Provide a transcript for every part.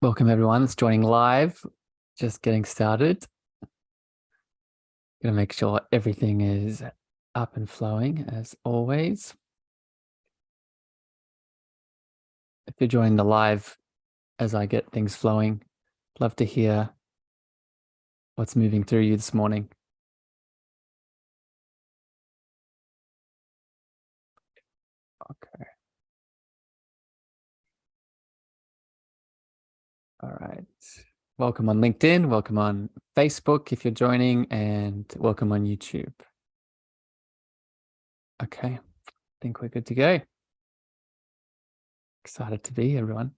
Welcome everyone that's joining live. Just getting started. Gonna make sure everything is up and flowing as always. If you're joining the live as I get things flowing, love to hear what's moving through you this morning. Okay. All right. Welcome on LinkedIn, welcome on Facebook if you're joining, and welcome on YouTube. Okay, I think we're good to go. Excited to be here, everyone.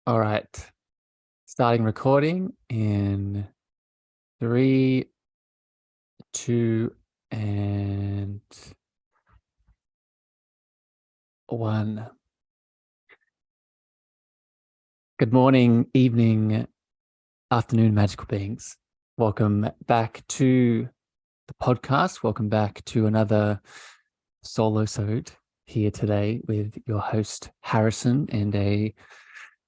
All right, starting recording in 3, 2, and 1. Good morning, evening, afternoon, magical beings. Welcome back to the podcast. Welcome back to another solo-sode here today with your host, Harrison, and a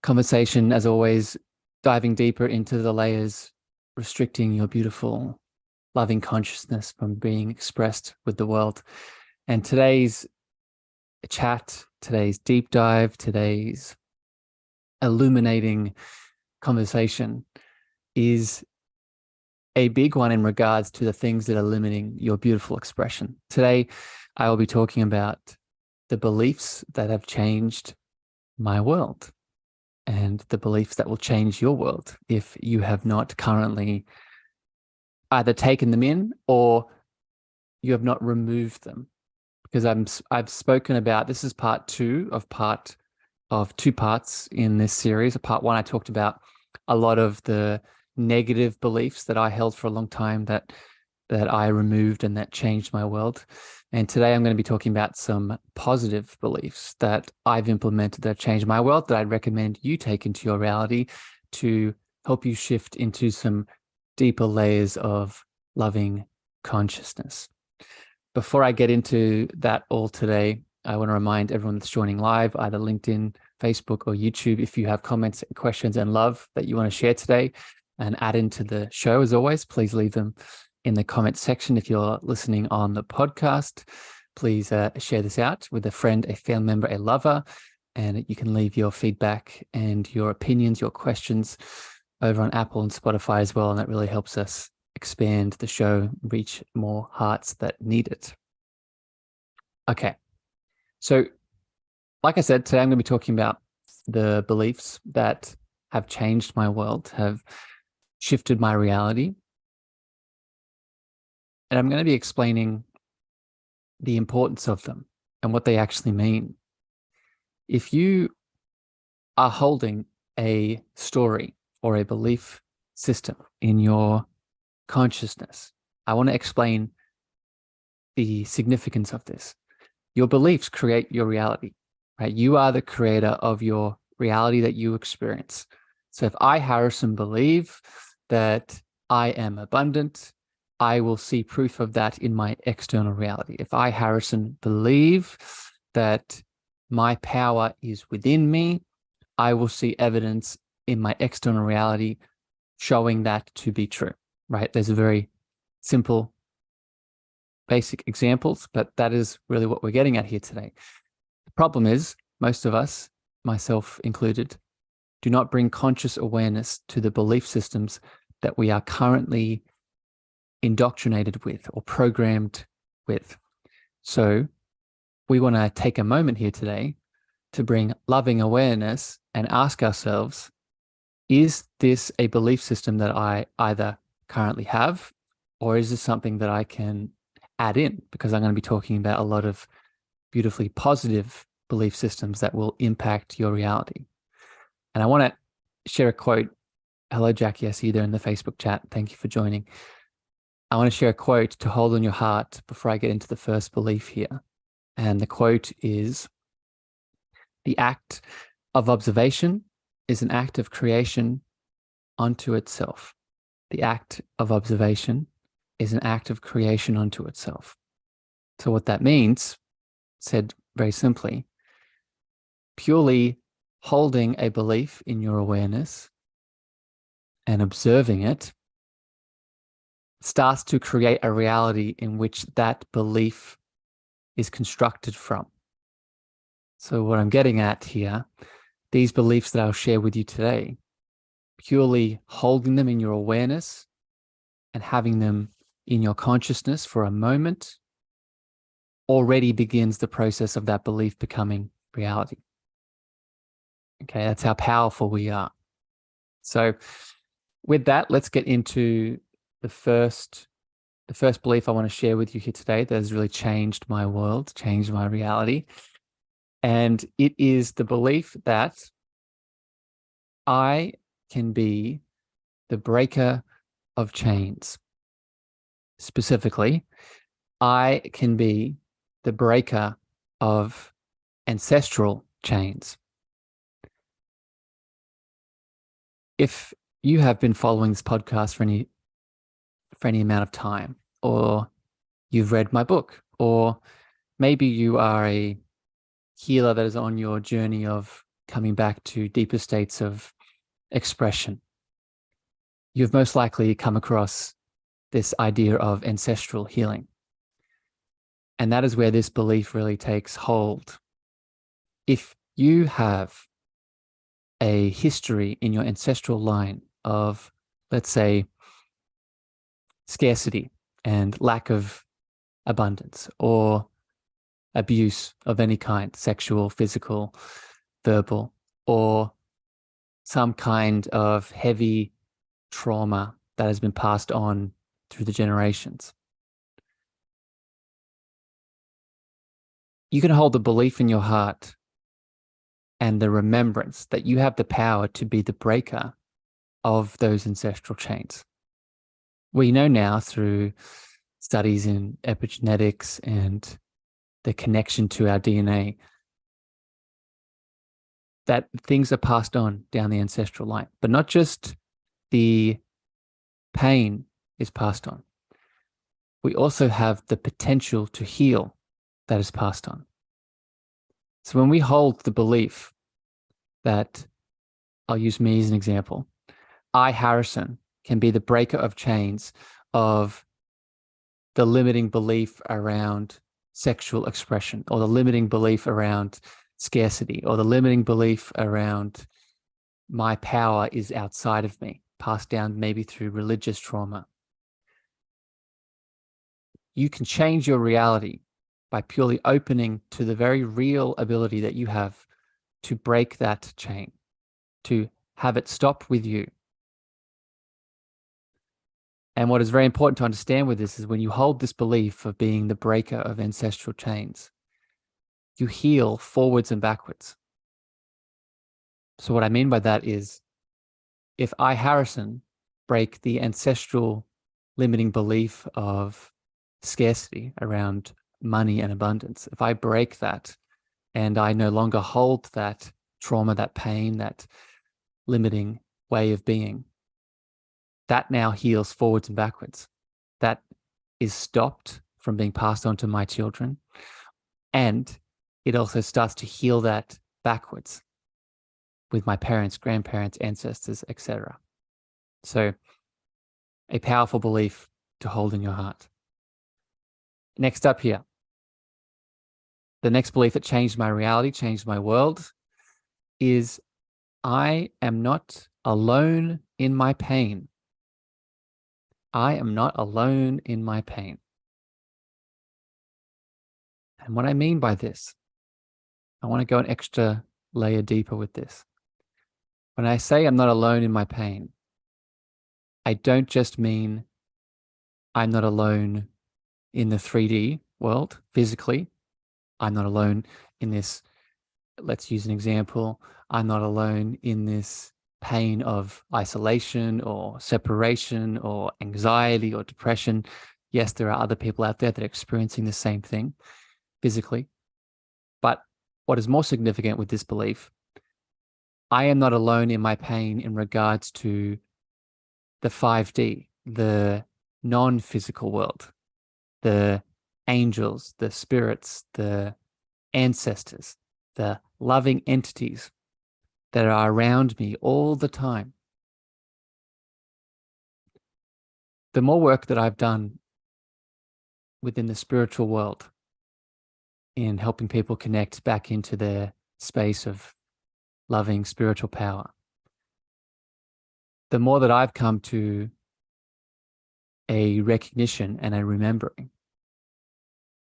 conversation, as always, diving deeper into the layers, restricting your beautiful, loving consciousness from being expressed with the world. And today's chat, today's deep dive, today's illuminating conversation is a big one in regards to the things that are limiting your beautiful expression. Today, I will be talking about the beliefs that have changed my world and the beliefs that will change your world if you have not currently either taken them in or you have not removed them. Because I've spoken about, this is part 2 of 2 parts in this series. Part 1, I talked about a lot of the negative beliefs that I held for a long time that I removed and that changed my world. And today I'm going to be talking about some positive beliefs that I've implemented that have changed my world that I'd recommend you take into your reality to help you shift into some deeper layers of loving consciousness. Before I get into that all today, I want to remind everyone that's joining live, either LinkedIn, Facebook, or YouTube, if you have comments, questions, and love that you want to share today and add into the show, as always, please leave them in the comments section. If you're listening on the podcast, please share this out with a friend, a family member, a lover, and you can leave your feedback and your opinions, your questions over on Apple and Spotify as well, and that really helps us expand the show, reach more hearts that need it. Okay, so like I said, today I'm going to be talking about the beliefs that have changed my world, have shifted my reality. And I'm going to be explaining the importance of them and what they actually mean. If you are holding a story or a belief system in your consciousness, I want to explain the significance of this. Your beliefs create your reality, right? You are the creator of your reality that you experience. So if I, Harrison, believe that I am abundant, I will see proof of that in my external reality. If I, Harrison, believe that my power is within me, I will see evidence in my external reality showing that to be true, right? There's a very simple, basic examples, but that is really what we're getting at here today. The problem is, most of us, myself included, do not bring conscious awareness to the belief systems that we are currently indoctrinated with or programmed with. So we want to take a moment here today to bring loving awareness and ask ourselves, is this a belief system that I either currently have, or is this something that I can add in? Because I'm going to be talking about a lot of beautifully positive belief systems that will impact your reality. And I want to share a quote. Hello, Jackie. I see you there in the Facebook chat. Thank you for joining. I want to share a quote to hold on your heart before I get into the first belief here. And the quote is, "The act of observation is an act of creation unto itself." The act of observation is an act of creation unto itself. So what that means, said very simply, purely holding a belief in your awareness and observing it starts to create a reality in which that belief is constructed from. So what I'm getting at here, these beliefs that I'll share with you today, purely holding them in your awareness and having them in your consciousness for a moment already begins the process of that belief becoming reality. Okay, that's how powerful we are. So with that, let's get into the first belief I want to share with you here today that has really changed my world, changed my reality. And it is the belief that I can be the breaker of chains. Specifically, I can be the breaker of ancestral chains. If you have been following this podcast for any amount of time, or you've read my book, or maybe you are a healer that is on your journey of coming back to deeper states of expression, you've most likely come across this idea of ancestral healing. And that is where this belief really takes hold. If you have a history in your ancestral line of, let's say, scarcity and lack of abundance, or abuse of any kind, sexual, physical, verbal, or some kind of heavy trauma that has been passed on through the generations, you can hold the belief in your heart and the remembrance that you have the power to be the breaker of those ancestral chains. We know now through studies in epigenetics and the connection to our DNA that things are passed on down the ancestral line, but not just the pain is passed on. We also have the potential to heal that is passed on. So when we hold the belief that, I'll use me as an example, I, Harrison, can be the breaker of chains of the limiting belief around sexual expression, or the limiting belief around scarcity, or the limiting belief around my power is outside of me, passed down maybe through religious trauma. You can change your reality by purely opening to the very real ability that you have to break that chain, to have it stop with you. And what is very important to understand with this is when you hold this belief of being the breaker of ancestral chains, you heal forwards and backwards. So what I mean by that is, if I, Harrison, break the ancestral limiting belief of scarcity around money and abundance, if I break that and I no longer hold that trauma, that pain, that limiting way of being, that now heals forwards and backwards. That is stopped from being passed on to my children. And it also starts to heal that backwards with my parents, grandparents, ancestors, etc. So a powerful belief to hold in your heart. Next up here, the next belief that changed my reality, changed my world, is I am not alone in my pain. I am not alone in my pain. And what I mean by this, I want to go an extra layer deeper with this. When I say I'm not alone in my pain, I don't just mean I'm not alone in the 3D world physically. I'm not alone in this, let's use an example, I'm not alone in this pain of isolation or separation or anxiety or depression. Yes, there are other people out there that are experiencing the same thing physically. But what is more significant with this belief, I am not alone in my pain in regards to the 5D, the non-physical world, the angels, the spirits, the ancestors, the loving entities that are around me all the time. The more work that I've done within the spiritual world in helping people connect back into their space of loving spiritual power, the more that I've come to a recognition and a remembering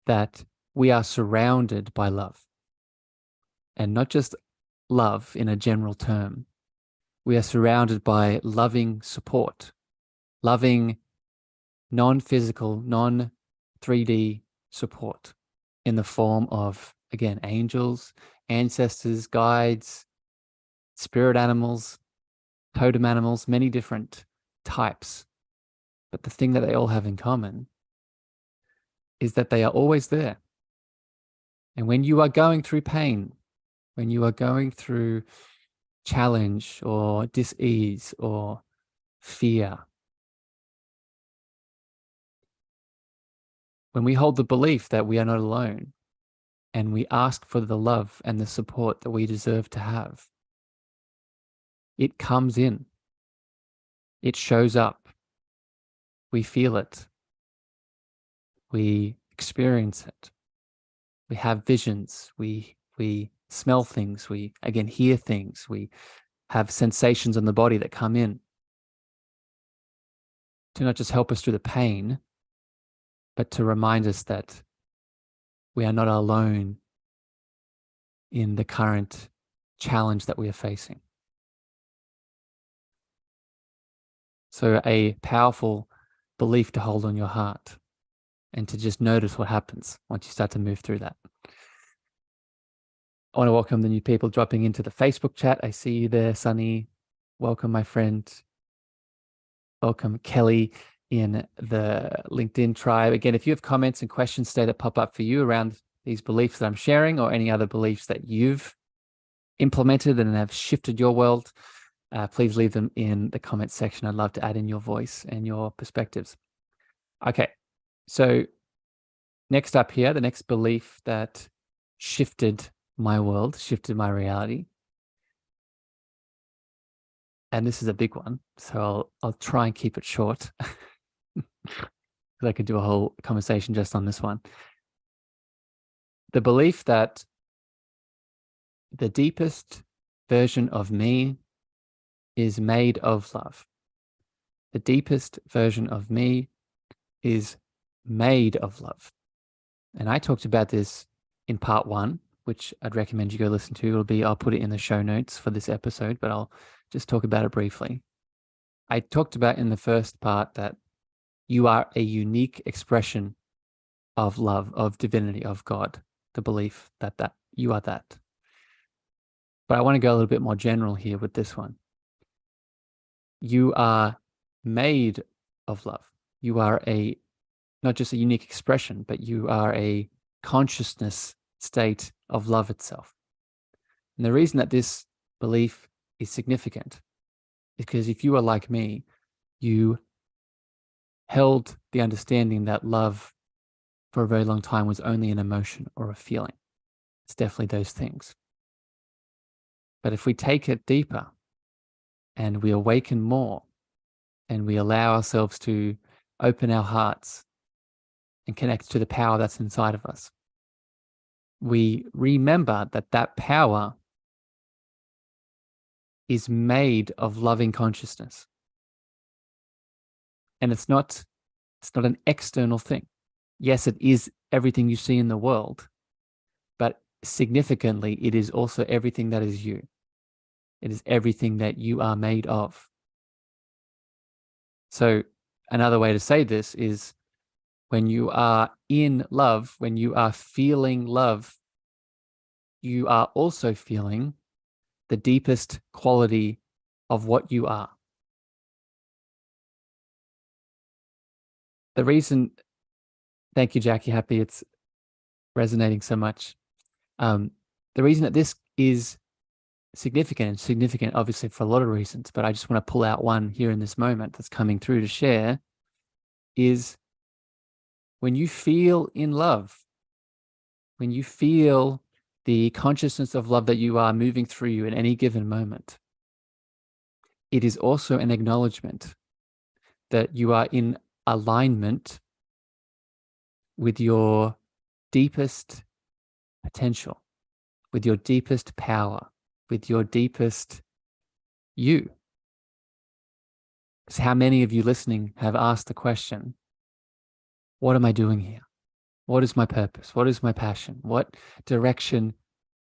that we are surrounded by love. And not just love in a general term. We are surrounded by loving support, loving non-physical, non-3D support in the form of, again, angels, ancestors, guides, spirit animals, totem animals, many different types. But the thing that they all have in common is that they are always there. And when you are going through pain, when you are going through challenge or dis-ease or fear, when we hold the belief that we are not alone and we ask for the love and the support that we deserve to have, it comes in. It shows up. We feel it. We experience it. We have visions. We smell things. We, again, hear things. We have sensations on the body that come in to not just help us through the pain, but to remind us that we are not alone in the current challenge that we are facing. So a powerful belief to hold on your heart and to just notice what happens once you start to move through that. I want to welcome the new people dropping into the Facebook chat. I see you there, Sunny. Welcome, my friend. Welcome, Kelly, in the LinkedIn tribe. Again, if you have comments and questions today that pop up for you around these beliefs that I'm sharing or any other beliefs that you've implemented and have shifted your world, please leave them in the comments section. I'd love to add in your voice and your perspectives. Okay, so next up here, the next belief that shifted my world, shifted my reality. And this is a big one, so I'll try and keep it short because I could do a whole conversation just on this one. The belief that the deepest version of me is made of love. The deepest version of me is made of love. And I talked about this in part 1, which I'd recommend you go listen to. I'll put it in the show notes for this episode, but I'll just talk about it briefly. I talked about in the first part that you are a unique expression of love, of divinity, of God, the belief that you are that. But I want to go a little bit more general here with this one. You are made of love. You are not just a unique expression, but you are a consciousness state of love itself. And the reason that this belief is significant is because if you are like me, you held the understanding that love for a very long time was only an emotion or a feeling. It's definitely those things. But if we take it deeper and we awaken more and we allow ourselves to open our hearts and connect to the power that's inside of us, we remember that that power is made of loving consciousness. And it's not an external thing. Yes, it is everything you see in the world, but significantly, it is also everything that is you. It is everything that you are made of. So another way to say this is when you are in love, when you are feeling love, you are also feeling the deepest quality of what you are. The reason, thank you, Jackie, happy it's resonating so much. The reason that this is significant obviously for a lot of reasons, but I just want to pull out one here in this moment that's coming through to share, is When you feel in love, when you feel the consciousness of love that you are moving through you in any given moment, it is also an acknowledgement that you are in alignment with your deepest potential, with your deepest power, with your deepest you. Because how many of you listening have asked the question, what am I doing here? What is my purpose? What is my passion? What direction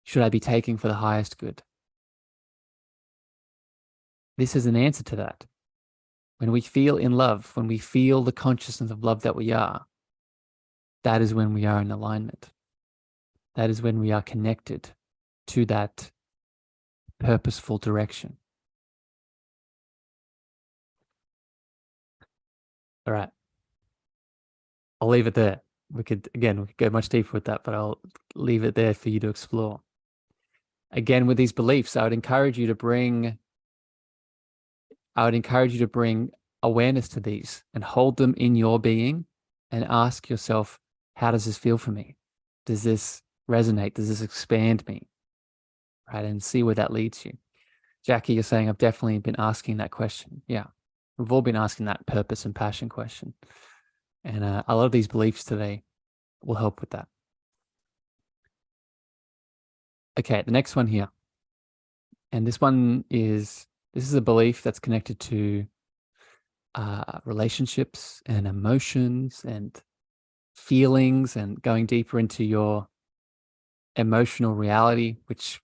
should I be taking for the highest good? This is an answer to that. When we feel in love, when we feel the consciousness of love that we are, that is when we are in alignment. That is when we are connected to that purposeful direction. All right. I'll leave it there. We could go much deeper with that, but I'll leave it there for you to explore. Again, with these beliefs, I would encourage you to bring awareness to these and hold them in your being and ask yourself, how does this feel for me? Does this resonate? Does this expand me? Right? And see where that leads you. Jackie, you're saying I've definitely been asking that question. Yeah, we've all been asking that purpose and passion question. And a lot of these beliefs today will help with that. Okay, the next one here. And this is a belief that's connected to relationships and emotions and feelings and going deeper into your emotional reality, which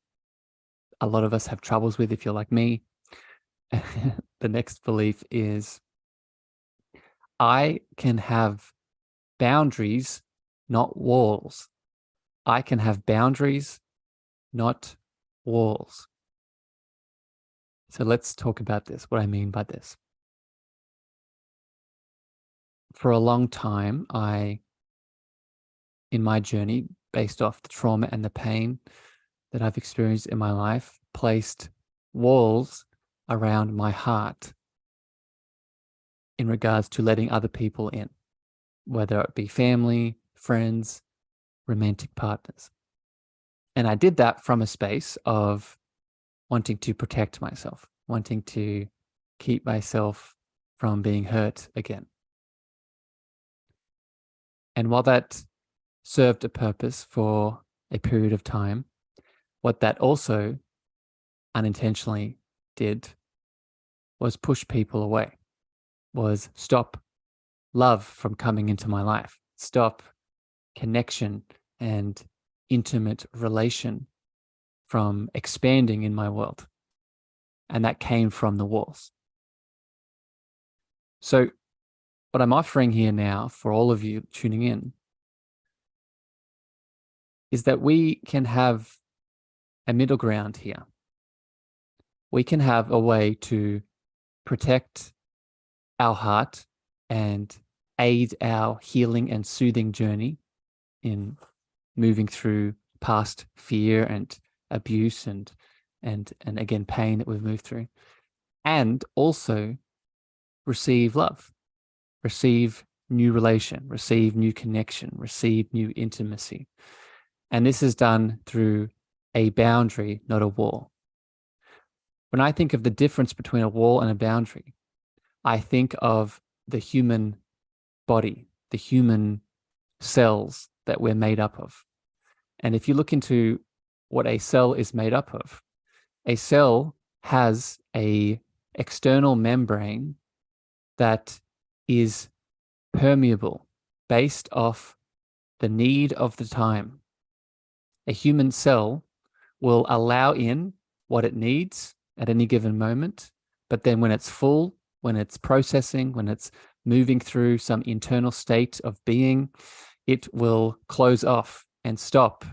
a lot of us have troubles with if you're like me. The next belief is, I can have boundaries, not walls. I can have boundaries, not walls. So let's talk about this, what I mean by this. For a long time, in my journey, based off the trauma and the pain that I've experienced in my life, placed walls around my heart in regards to letting other people in, whether it be family, friends, romantic partners. And I did that from a space of wanting to protect myself, wanting to keep myself from being hurt again. And while that served a purpose for a period of time, what that also unintentionally did was push people away, was stop love from coming into my life, stop connection and intimate relation from expanding in my world. And that came from the walls. So what I'm offering here now for all of you tuning in is that we can have a middle ground here. We can have a way to protect our heart and aid our healing and soothing journey in moving through past fear and abuse and again pain that we've moved through, and also receive love, receive new relation, receive new connection, receive new intimacy. And this is done through a boundary, not a wall. When I think of the difference between a wall and a boundary, I think of the human body, the human cells that we're made up of. And if you look into what a cell is made up of, a cell has an external membrane that is permeable based off the need of the time. A human cell will allow in what it needs at any given moment, but then when it's full, when it's processing, when it's moving through some internal state of being, it will close off and stop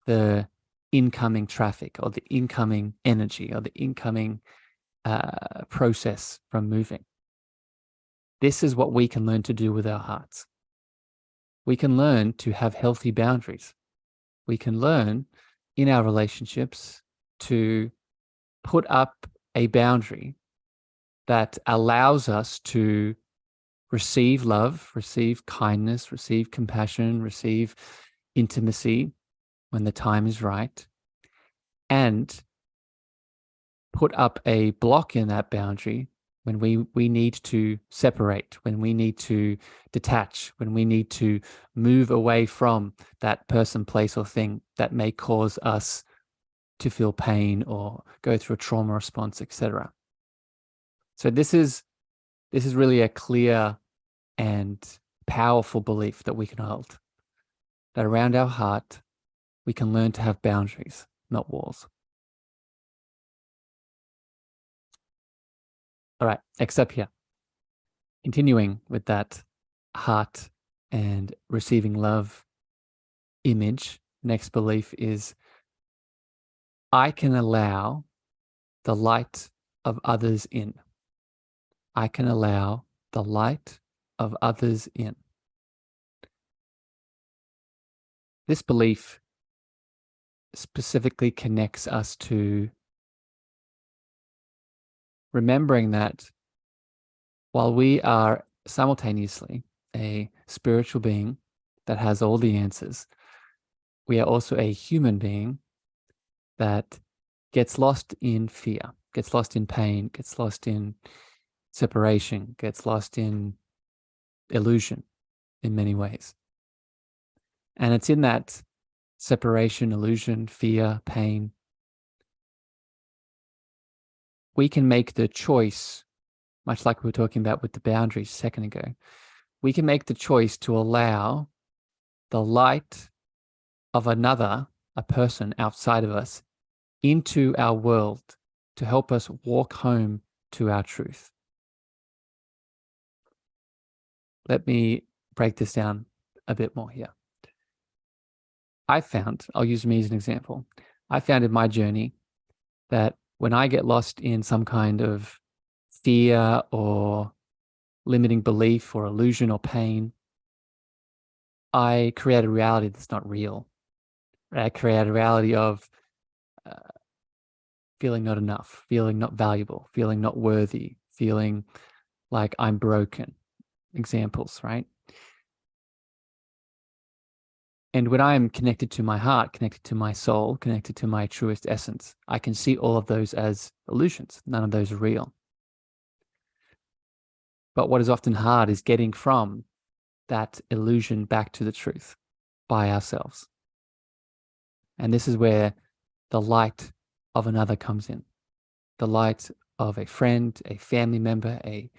the incoming traffic or the incoming energy or the incoming process from moving. This is what we can learn to do with our hearts. We can learn to have healthy boundaries. We can learn in our relationships to put up a boundary that allows us to receive love, receive kindness, receive compassion, receive intimacy when the time is right, and put up a block in that boundary when we need to separate, when we need to detach, when we need to move away from that person, place, or thing that may cause us to feel pain or go through a trauma response, etc. So this is really a clear and powerful belief that we can hold, that around our heart, we can learn to have boundaries, not walls. All right, next up here. Continuing with that heart and receiving love image, next belief is I can allow the light of others in. I can allow the light of others in. This belief specifically connects us to remembering that while we are simultaneously a spiritual being that has all the answers, we are also a human being that gets lost in fear, gets lost in pain, gets lost in separation, gets lost in illusion in many ways. And it's in that separation, illusion, fear, pain, we can make the choice, much like we were talking about with the boundaries a second ago, we can make the choice to allow the light of another, a person outside of us, into our world to help us walk home to our truth. Let me break this down a bit more here. I found, I'll use me as an example. I found in my journey that when I get lost in some kind of fear or limiting belief or illusion or pain, I create a reality that's not real. I create a reality of feeling not enough, feeling not valuable, feeling not worthy, feeling like I'm broken. Examples, right? And when I am connected to my heart, connected to my soul, connected to my truest essence, I can see all of those as illusions. None of those are real. But what is often hard is getting from that illusion back to the truth by ourselves. And this is where the light of another comes in. The light of a friend, a family member, a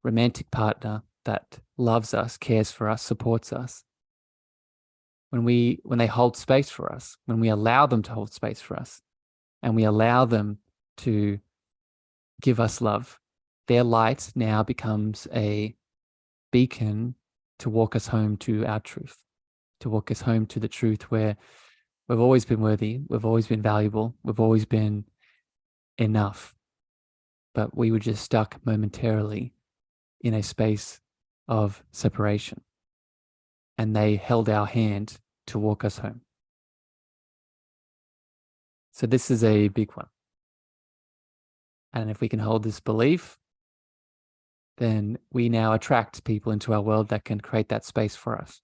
romantic partner that loves us, cares for us, supports us. When they hold space for us, when we allow them to hold space for us, and we allow them to give us love, their light now becomes a beacon to walk us home to our truth, to walk us home to the truth where we've always been worthy, we've always been valuable, we've always been enough, but we were just stuck momentarily in a space of separation. And they held our hand to walk us home. So this is a big one. And if we can hold this belief, then we now attract people into our world that can create that space for us.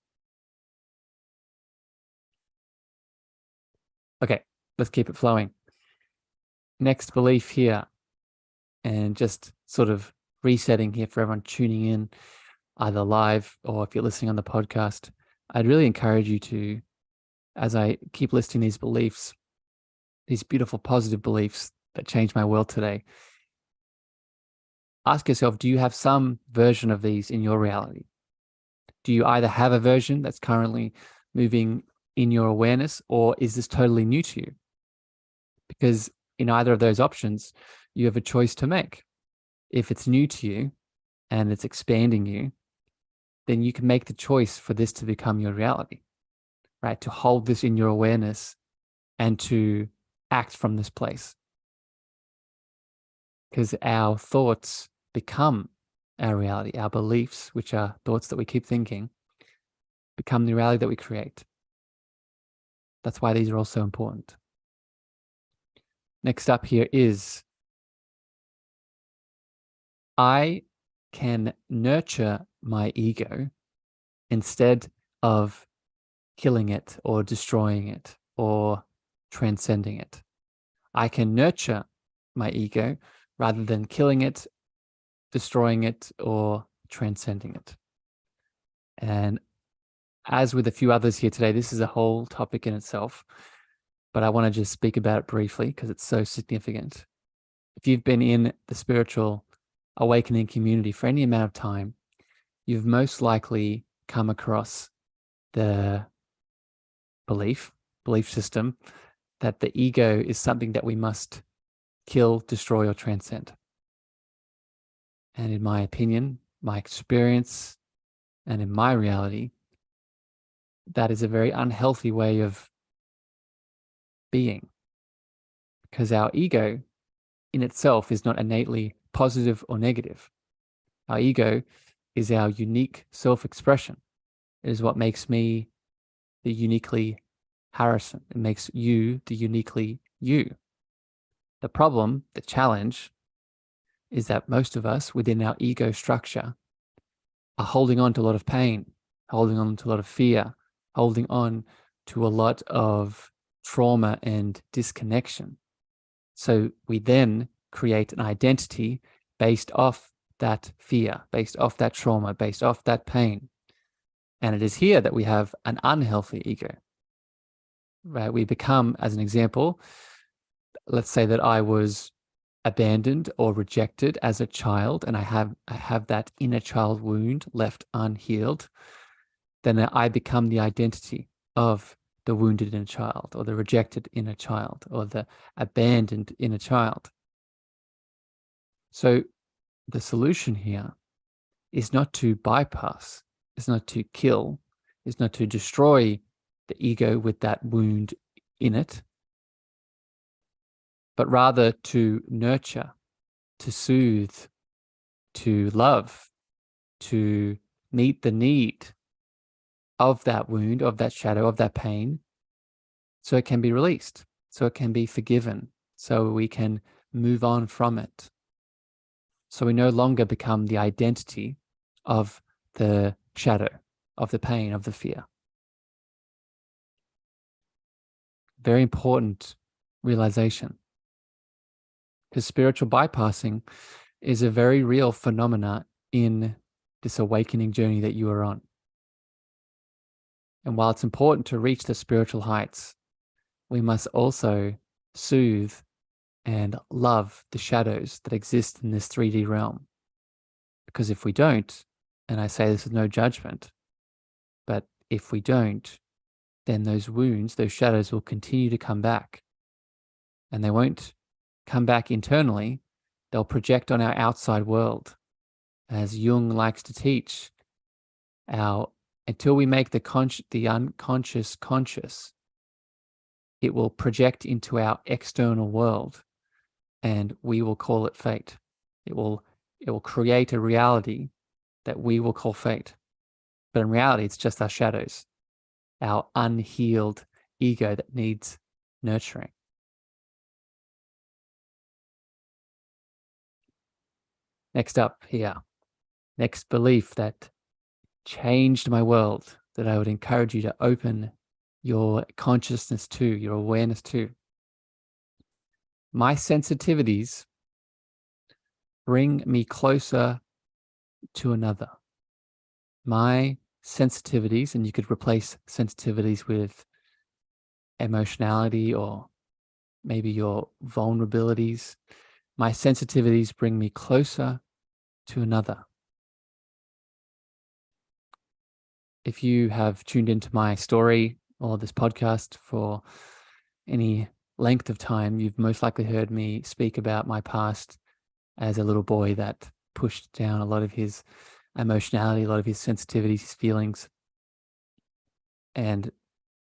Okay, let's keep it flowing. Next belief here, and just sort of resetting here for everyone tuning in, either live or if you're listening on the podcast, I'd really encourage you to, as I keep listing these beliefs, these beautiful positive beliefs that changed my world today, ask yourself, do you have some version of these in your reality? Do you either have a version that's currently moving in your awareness, or is this totally new to you? Because in either of those options, you have a choice to make. If it's new to you and it's expanding you, then you can make the choice for this to become your reality, right? To hold this in your awareness and to act from this place. Because our thoughts become our reality. Our beliefs, which are thoughts that we keep thinking, become the reality that we create. That's why these are all so important. Next up here is I can nurture my ego instead of killing it or destroying it or transcending it. I can nurture my ego rather than killing it, destroying it, or transcending it. And as with a few others here today, this is a whole topic in itself, but I want to just speak about it briefly because it's so significant. If you've been in the spiritual awakening community for any amount of time, you've most likely come across the belief system that the ego is something that we must kill, destroy, or transcend. And in my opinion, my experience, and in my reality, that is a very unhealthy way of being, because our ego in itself is not innately positive or negative. Our ego is our unique self-expression. It is what makes me the uniquely Harrison. It makes you the uniquely you. The problem, the challenge, is that most of us within our ego structure are holding on to a lot of pain, holding on to a lot of fear, holding on to a lot of trauma and disconnection. So we then create an identity based off that fear, based off that trauma, based off that pain. And it is here that we have an unhealthy ego, right? We become, as an example, let's say that I was abandoned or rejected as a child, and I have that inner child wound left unhealed. Then I become the identity of the wounded inner child, or the rejected inner child, or the abandoned inner child. So the solution here is not to bypass, is not to kill, is not to destroy the ego with that wound in it, but rather to nurture, to soothe, to love, to meet the need of that wound, of that shadow, of that pain, so it can be released, so it can be forgiven, so we can move on from it. So we no longer become the identity of the shadow, of the pain, of the fear. Very important realization, because spiritual bypassing is a very real phenomena in this awakening journey that you are on. And while it's important to reach the spiritual heights, we must also soothe and love the shadows that exist in this 3D realm. Because if we don't, and I say this with no judgment, but if we don't, then those wounds, those shadows will continue to come back. And they won't come back internally, they'll project on our outside world. As Jung likes to teach, until we make the unconscious conscious, it will project into our external world, and we will call it fate. It will create a reality that we will call fate. But in reality, it's just our shadows, our unhealed ego that needs nurturing. Next up here, next belief that changed my world, that I would encourage you to open your consciousness to, your awareness to. My sensitivities bring me closer to another. My sensitivities, and you could replace sensitivities with emotionality or maybe your vulnerabilities. My sensitivities bring me closer to another. If you have tuned into my story or this podcast for any length of time, you've most likely heard me speak about my past as a little boy that pushed down a lot of his emotionality, a lot of his sensitivities, his feelings. And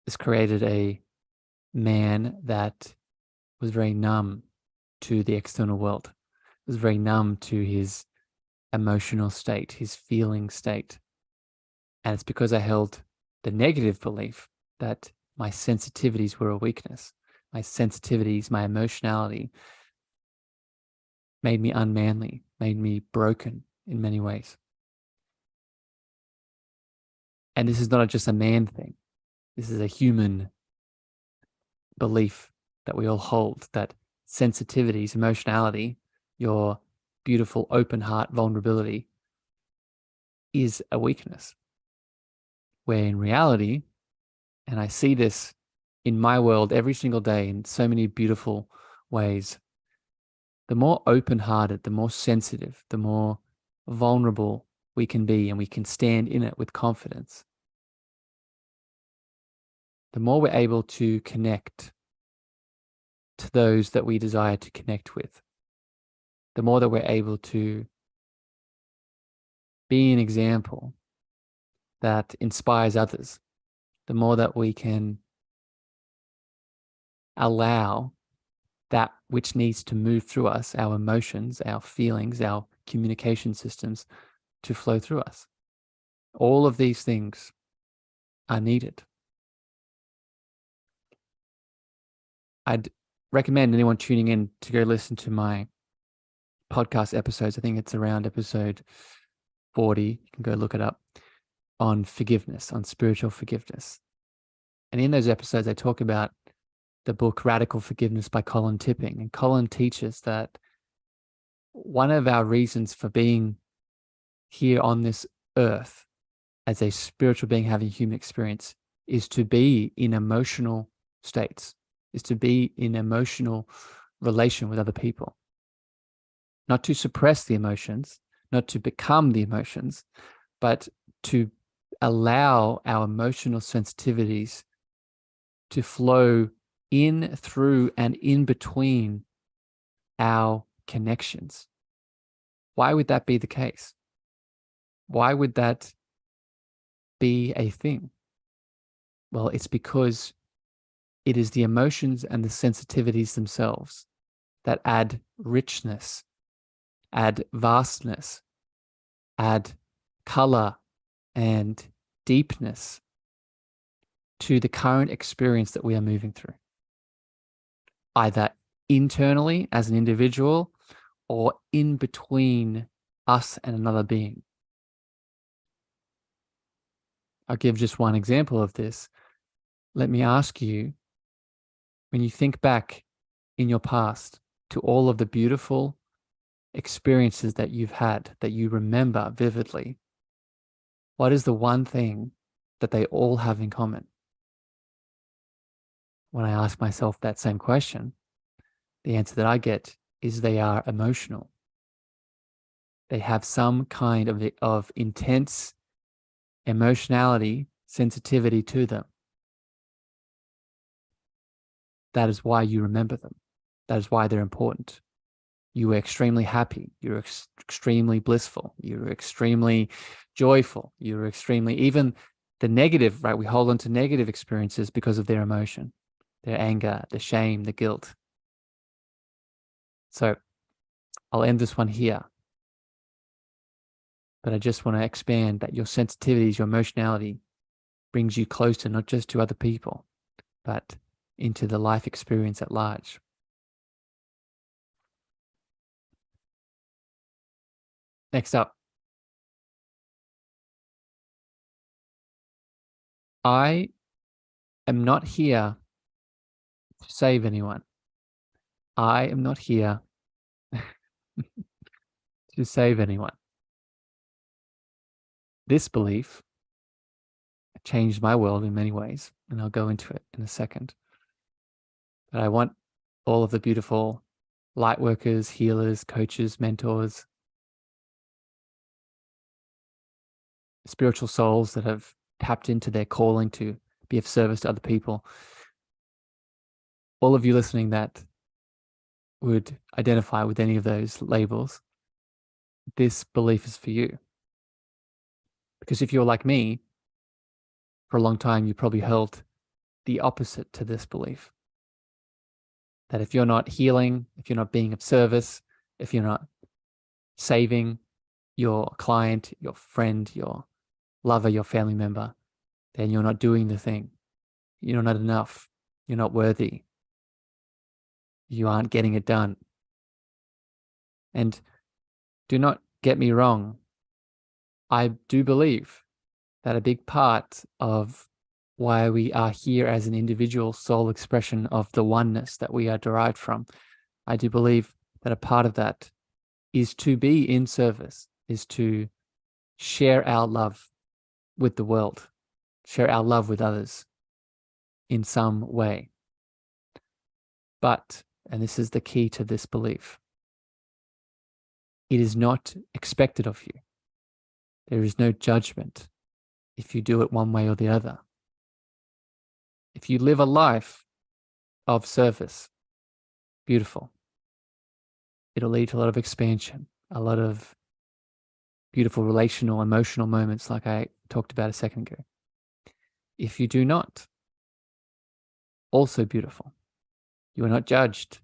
this created a man that was very numb to the external world, was very numb to his emotional state, his feeling state. And it's because I held the negative belief that my sensitivities were a weakness. My sensitivities, my emotionality made me unmanly, made me broken in many ways. And this is not just a man thing. This is a human belief that we all hold, that sensitivities, emotionality, your beautiful open heart vulnerability is a weakness. Where in reality, and I see this in my world every single day in so many beautiful ways, the more open-hearted, the more sensitive, the more vulnerable we can be, and we can stand in it with confidence, the more we're able to connect to those that we desire to connect with, the more that we're able to be an example that inspires others, the more that we can allow that which needs to move through us, our emotions, our feelings, our communication systems, to flow through us. All of these things are needed. I'd recommend anyone tuning in to go listen to my podcast episodes. I think it's around episode 40. You can go look it up, on forgiveness, on spiritual forgiveness. And in those episodes, I talk about the book Radical Forgiveness by Colin Tipping. And Colin teaches that one of our reasons for being here on this earth as a spiritual being having human experience is to be in emotional states, is to be in emotional relation with other people. Not to suppress the emotions, not to become the emotions, but to allow our emotional sensitivities to flow in, through, and in between our connections. Why would that be the case? Why would that be a thing? Well, it's because it is the emotions and the sensitivities themselves that add richness, add vastness, add color and deepness to the current experience that we are moving through, either internally as an individual or in between us and another being. I'll give just one example of this. Let me ask you, when you think back in your past to all of the beautiful experiences that you've had, that you remember vividly, what is the one thing that they all have in common? When I ask myself that same question, the answer that I get is they are emotional. They have some kind of intense emotionality, sensitivity to them. That is why you remember them. That is why they're important. You were extremely happy. You're extremely blissful. You're extremely joyful. You're extremely, even the negative, right? We hold on to negative experiences because of their emotion, their anger, the shame, the guilt. So I'll end this one here. But I just want to expand that your sensitivities, your emotionality brings you closer, not just to other people, but into the life experience at large. Next up, I am not here to save anyone. I am not here to save anyone. This belief changed my world in many ways, and I'll go into it in a second. But I want all of the beautiful light workers, healers, coaches, mentors, spiritual souls that have tapped into their calling to be of service to other people. All of you listening that would identify with any of those labels, this belief is for you. Because if you're like me, for a long time, you probably held the opposite to this belief. That if you're not healing, if you're not being of service, if you're not saving your client, your friend, your lover, your family member, then you're not doing the thing. You're not enough. You're not worthy. You aren't getting it done. And do not get me wrong. I do believe that a big part of why we are here as an individual soul expression of the oneness that we are derived from, I do believe that a part of that is to be in service, is to share our love with the world, share our love with others in some way. But, and this is the key to this belief, it is not expected of you. There is no judgment if you do it one way or the other. If you live a life of service, beautiful. It'll lead to a lot of expansion, a lot of beautiful relational, emotional moments like I talked about a second ago. If you do not, also beautiful. You are not judged.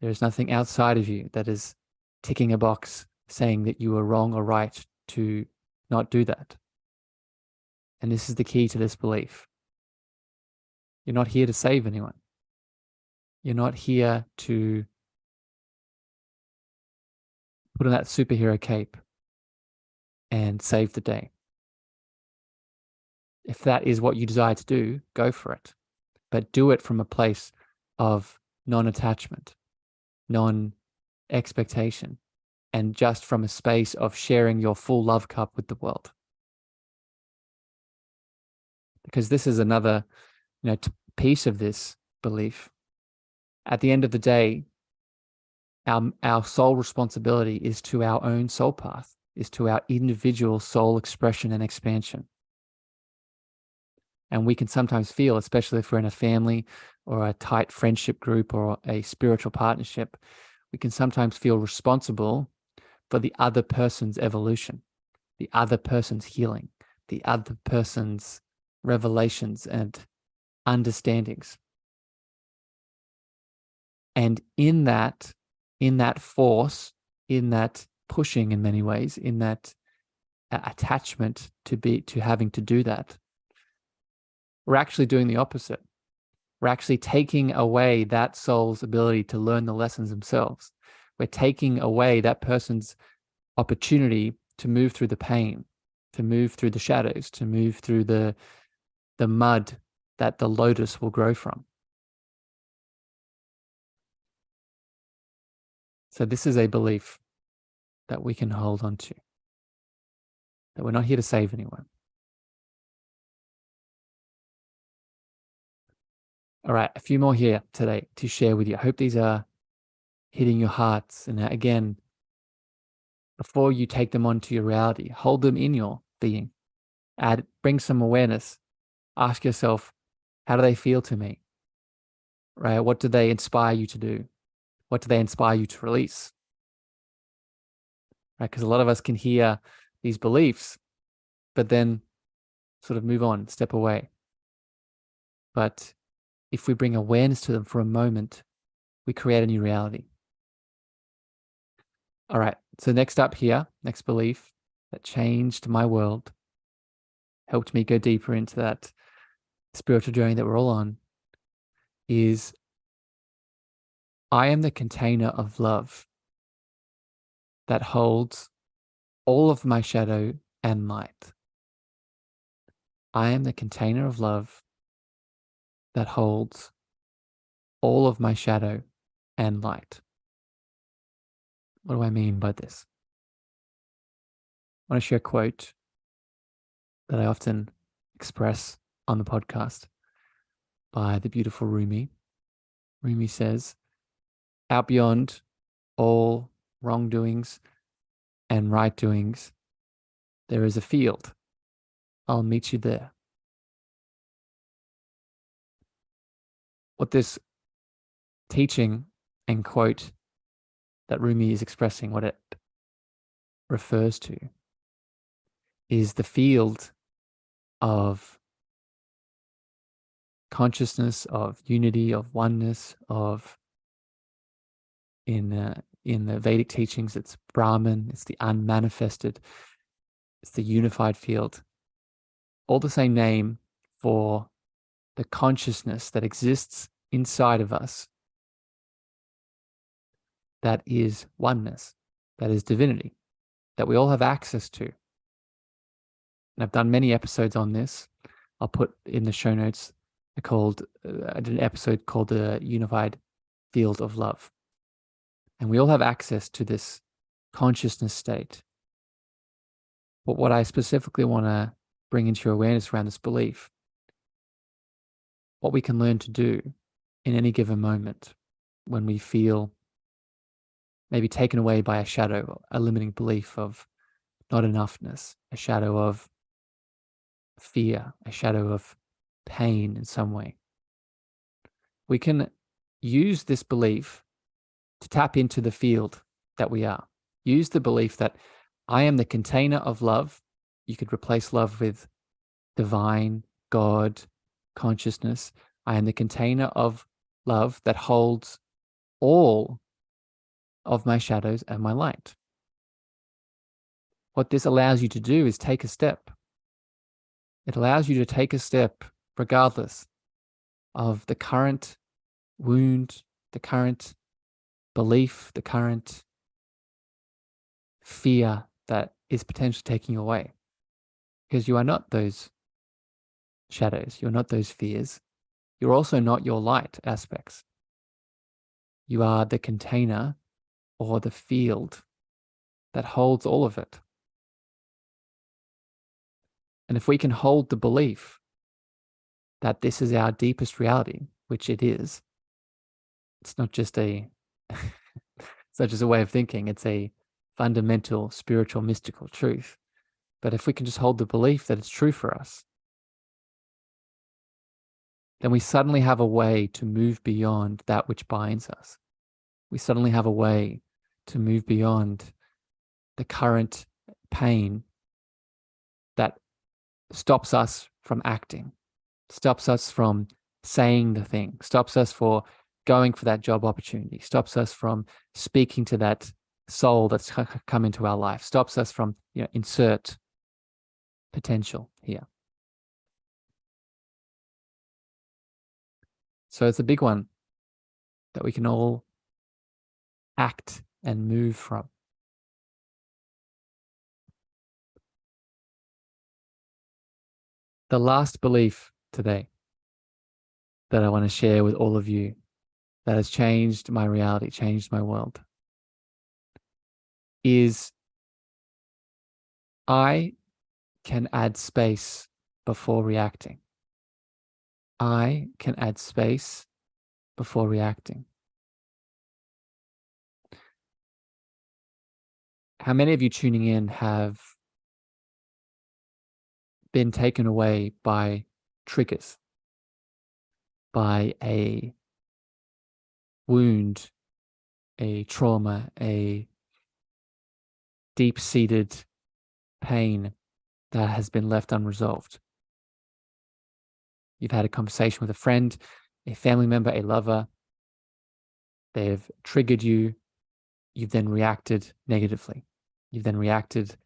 There is nothing outside of you that is ticking a box saying that you are wrong or right to not do that. And this is the key to this belief. You're not here to save anyone. You're not here to put on that superhero cape and save the day. If that is what you desire to do, go for it. But do it from a place of non-attachment, non-expectation, and just from a space of sharing your full love cup with the world. Because this is another, piece of this belief. At the end of the day, our sole responsibility is to our own soul path, is to our individual soul expression and expansion. And we can sometimes feel, especially if we're in a family or a tight friendship group or a spiritual partnership, we can sometimes feel responsible for the other person's evolution, the other person's healing, the other person's revelations and understandings. And in that force, in that pushing in many ways, in that attachment to having to do that, we're actually doing the opposite. We're actually taking away that soul's ability to learn the lessons themselves. We're taking away that person's opportunity to move through the pain, to move through the shadows, to move through the mud that the lotus will grow from. So this is a belief that we can hold on to, that we're not here to save anyone. All right, a few more here today to share with you. I hope these are hitting your hearts. And again, before you take them onto your reality, hold them in your being. Bring some awareness. Ask yourself, how do they feel to me? Right? What do they inspire you to do? What do they inspire you to release? Right? Because a lot of us can hear these beliefs, but then sort of move on, step away. But if we bring awareness to them for a moment, we create a new reality. All right. So next up here, next belief that changed my world, helped me go deeper into that spiritual journey that we're all on, is I am the container of love that holds all of my shadow and light. I am the container of love that holds all of my shadow and light. What do I mean by this? I want to share a quote that I often express on the podcast by the beautiful Rumi. Rumi says, out beyond all wrongdoings and right doings, there is a field. I'll meet you there. What this teaching and quote that Rumi is expressing, what it refers to, is the field of consciousness, of unity, of oneness, of in the Vedic teachings, it's Brahman, it's the unmanifested, it's the unified field. All the same name for the consciousness that exists inside of us that is oneness, that is divinity, that we all have access to. And I've done many episodes on this. I'll put in the show notes I did an episode called The Unified Field of Love. And we all have access to this consciousness state. But what I specifically want to bring into your awareness around this belief, what we can learn to do in any given moment when we feel maybe taken away by a shadow, a limiting belief of not enoughness, a shadow of fear, a shadow of pain in some way. We can use this belief to tap into the field that we are. Use the belief that I am the container of love. You could replace love with divine, God, consciousness. I am the container of love that holds all of my shadows and my light. What this allows you to do is take a step. It allows you to take a step regardless of the current wound, the current belief, the current fear that is potentially taking you away. Because you are not those shadows. You're not those fears. You're also not your light aspects. You are the container or the field that holds all of it. And if we can hold the belief that this is our deepest reality, which it is, it's not just a way of thinking, it's a fundamental spiritual mystical truth. But if we can just hold the belief that it's true for us, then we suddenly have a way to move beyond that which binds us. We suddenly have a way to move beyond the current pain that stops us from acting, stops us from saying the thing, stops us for going for that job opportunity, stops us from speaking to that soul that's come into our life, stops us from, insert potential here. So it's a big one that we can all act and move from. The last belief today that I want to share with all of you that has changed my reality, changed my world, is I can add space before reacting. I can add space before reacting. How many of you tuning in have been taken away by triggers, by a wound, a trauma, a deep-seated pain that has been left unresolved? You've had a conversation with a friend, a family member, a lover. They've triggered you. You've then reacted negatively. You've then reacted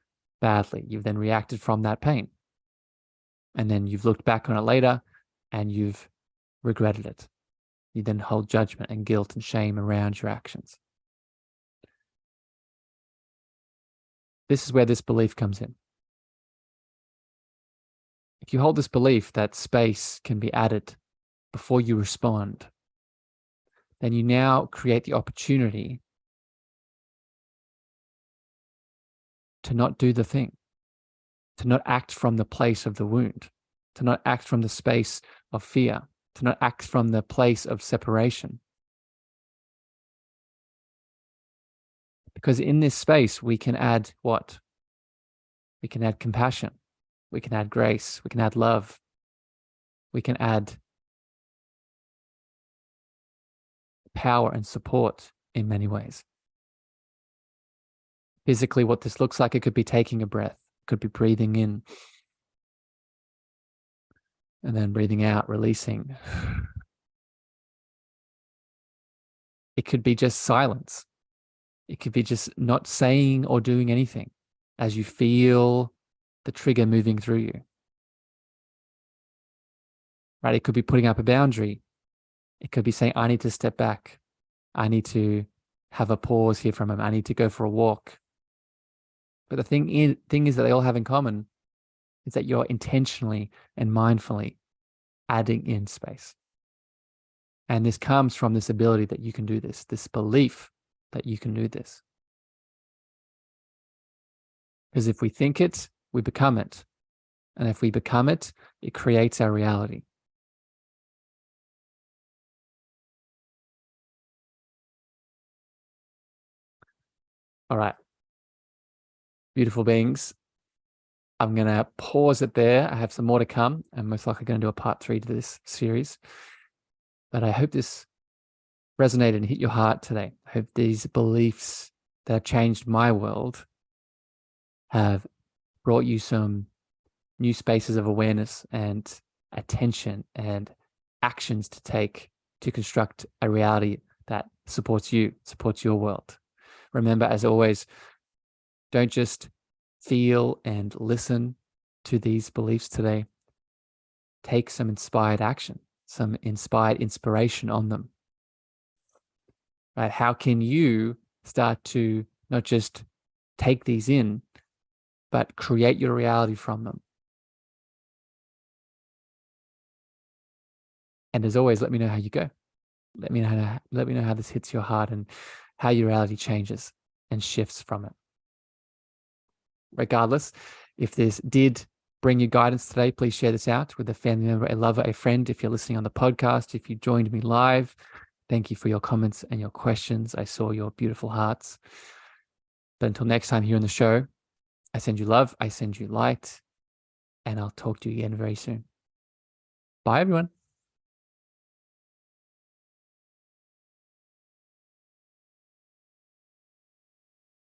badly. You've then reacted from that pain. And then you've looked back on it later and you've regretted it. You then hold judgment and guilt and shame around your actions. This is where this belief comes in. If you hold this belief that space can be added before you respond, then you now create the opportunity to not do the thing, to not act from the place of the wound, to not act from the space of fear, to not act from the place of separation. Because in this space, we can add what? We can add compassion. We can add grace. We can add love. We can add power and support in many ways. Physically, what this looks like, it could be taking a breath. It could be breathing in and then breathing out, releasing. It could be just silence. It could be just not saying or doing anything as you feel the trigger moving through you. Right? It could be putting up a boundary. It could be saying, I need to step back. I need to have a pause here from him. I need to go for a walk. But the thing is that they all have in common is that you're intentionally and mindfully adding in space. And this comes from this ability that you can do this belief that you can do this. Because if we think it, we become it. And if we become it, it creates our reality. All right. Beautiful beings. I'm going to pause it there. I have some more to come. I'm most likely going to do a part 3 to this series. But I hope this resonated and hit your heart today. I hope these beliefs that have changed my world have brought you some new spaces of awareness and attention and actions to take to construct a reality that supports you, supports your world. Remember, as always, don't just feel and listen to these beliefs today. Take some inspired action, some inspired inspiration on them. Right? How can you start to not just take these in, but create your reality from them? And as always, let me know how you go. Let me know how this hits your heart and how your reality changes and shifts from it. Regardless, if this did bring you guidance today, please share this out with a family member, a lover, a friend. If you're listening on the podcast, if you joined me live, thank you for your comments and your questions. I saw your beautiful hearts. But until next time here on the show, I send you love, I send you light, and I'll talk to you again very soon. Bye, everyone.